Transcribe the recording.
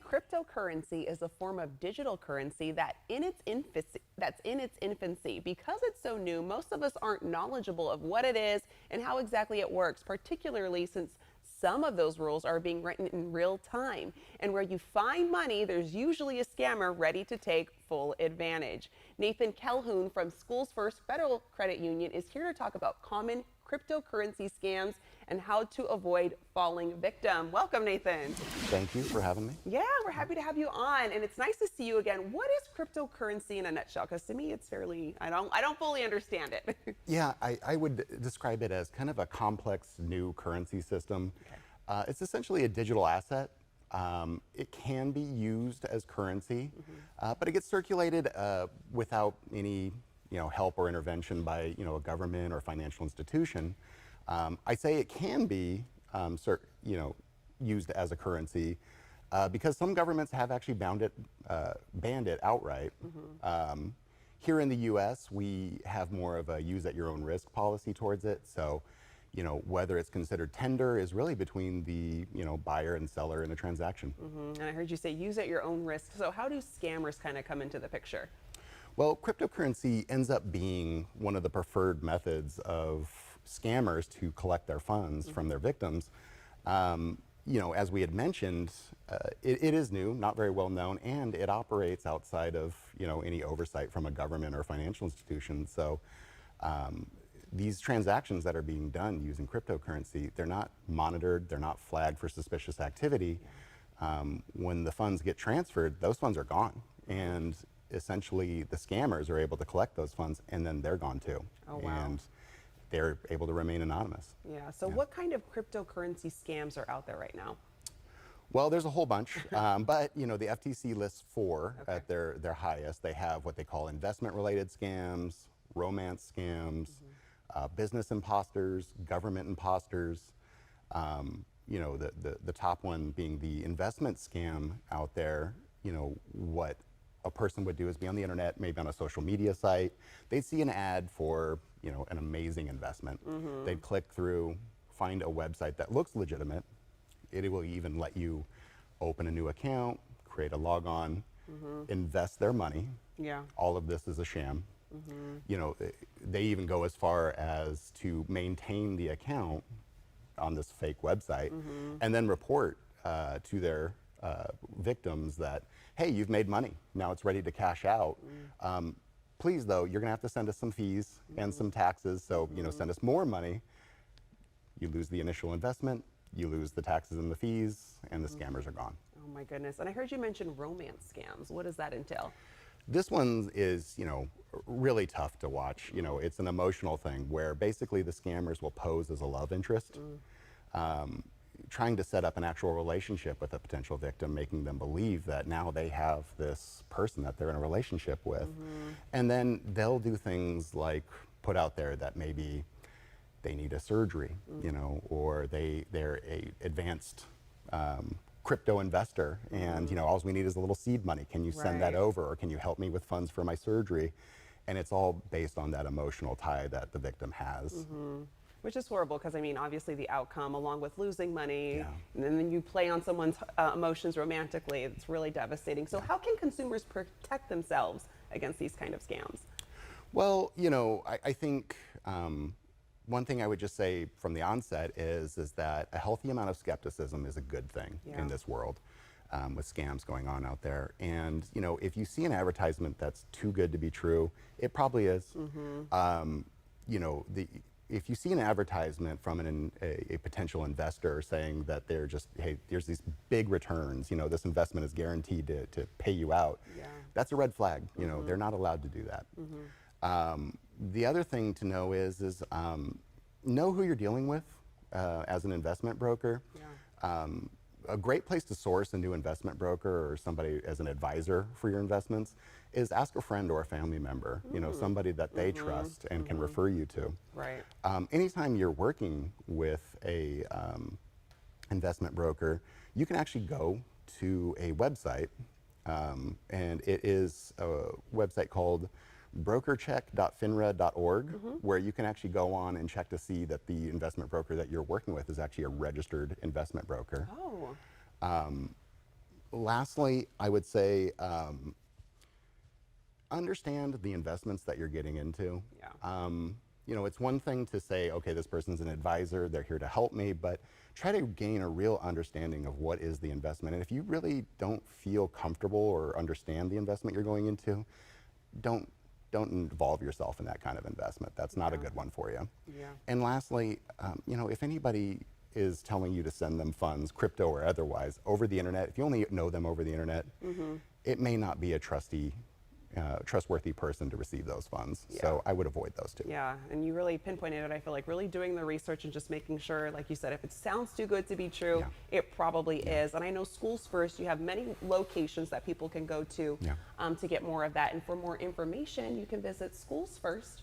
cryptocurrency is a form of digital currency that's in its infancy. Because it's so new, most of us aren't knowledgeable of what it is and how exactly it works, particularly since some of those rules are being written in real time. And where you find money, there's usually a scammer ready to take full advantage. Nathan Calhoun from Schoolsfirst Federal Credit Union is here to talk about common cryptocurrency scams and how to avoid falling victim. Welcome, Nathan. Thank you for having me. Yeah, we're happy to have you on, and it's nice to see you again. What is cryptocurrency in a nutshell? Because to me, it's fairly, I don't fully understand it. Yeah, I would describe it as kind of a complex new currency system. Okay. It's essentially a digital asset. It can be used as currency, but it gets circulated without any help or intervention by a government or financial institution. I say it can be used as a currency because some governments have actually banned it outright. Here in the U.S., we have more of a use at your own risk policy towards it. So, whether it's considered tender is really between the buyer and seller in a transaction. And I heard you say use at your own risk. So how do scammers kind of come into the picture? Well, cryptocurrency ends up being one of the preferred methods of scammers to collect their funds from their victims. As we had mentioned, it is new, not very well known, and it operates outside of any oversight from a government or financial institution. So these transactions that are being done using cryptocurrency, they're not monitored, they're not flagged for suspicious activity. When the funds get transferred, those funds are gone. And essentially the scammers are able to collect those funds and then they're gone too. Oh, wow. And they're able to remain anonymous. Yeah, so what kind of cryptocurrency scams are out there right now? Well, there's a whole bunch, but the FTC lists four at their highest. They have what they call investment-related scams, romance scams, business imposters, government imposters. The top one being the investment scam out there. What a person would do is be on the internet, maybe on a social media site. They'd see an ad for an amazing investment. They'd click through, find a website that looks legitimate. It will even let you open a new account, create a logon, invest their money. Yeah. All of this is a sham. They even go as far as to maintain the account on this fake website and then report to their victims that, hey, you've made money. Now it's ready to cash out. Please, though, you're going to have to send us some fees and some taxes. So, send us more money. You lose the initial investment, you lose the taxes and the fees, and the scammers are gone. Oh, my goodness. And I heard you mention romance scams. What does that entail? This one is, really tough to watch. It's an emotional thing where basically the scammers will pose as a love interest. Trying to set up an actual relationship with a potential victim, making them believe that now they have this person that they're in a relationship with. And then they'll do things like put out there that maybe they need a surgery, or they're a advanced crypto investor and all we need is a little seed money. Can you send that over, or can you help me with funds for my surgery? And it's all based on that emotional tie that the victim has. Which is horrible because, I mean, obviously the outcome, along with losing money, and then you play on someone's emotions romantically, it's really devastating. So how can consumers protect themselves against these kind of scams? Well, I think one thing I would just say from the onset is that a healthy amount of skepticism is a good thing in this world with scams going on out there. And, if you see an advertisement that's too good to be true, it probably is. If you see an advertisement from a potential investor saying that they're just, hey, there's these big returns, this investment is guaranteed to pay you out, that's a red flag. They're not allowed to do that. The other thing to know is know who you're dealing with as an investment broker. A great place to source a new investment broker or somebody as an advisor for your investments is ask a friend or a family member, somebody that they trust and can refer you to. Right. Anytime you're working with a investment broker, you can actually go to a website, and it is a website called brokercheck.finra.org, where you can actually go on and check to see that the investment broker that you're working with is actually a registered investment broker. Oh. Lastly, I would say understand the investments that you're getting into. Yeah. You know, it's one thing to say, okay, this person's an advisor, they're here to help me, but try to gain a real understanding of what is the investment. And if you really don't feel comfortable or understand the investment you're going into, don't involve yourself in that kind of investment. That's not a good one for you. Yeah. And lastly, you know, if anybody is telling you to send them funds, crypto or otherwise, over the internet, if you only know them over the internet, it may not be a trustworthy person to receive those funds. Yeah. So I would avoid those two. Yeah, and you really pinpointed it. I feel like really doing the research and just making sure, like you said, if it sounds too good to be true, Yeah. it probably is. And I know Schools First, you have many locations that people can go to to get more of that. And for more information, you can visit schoolsfirstfcu.org.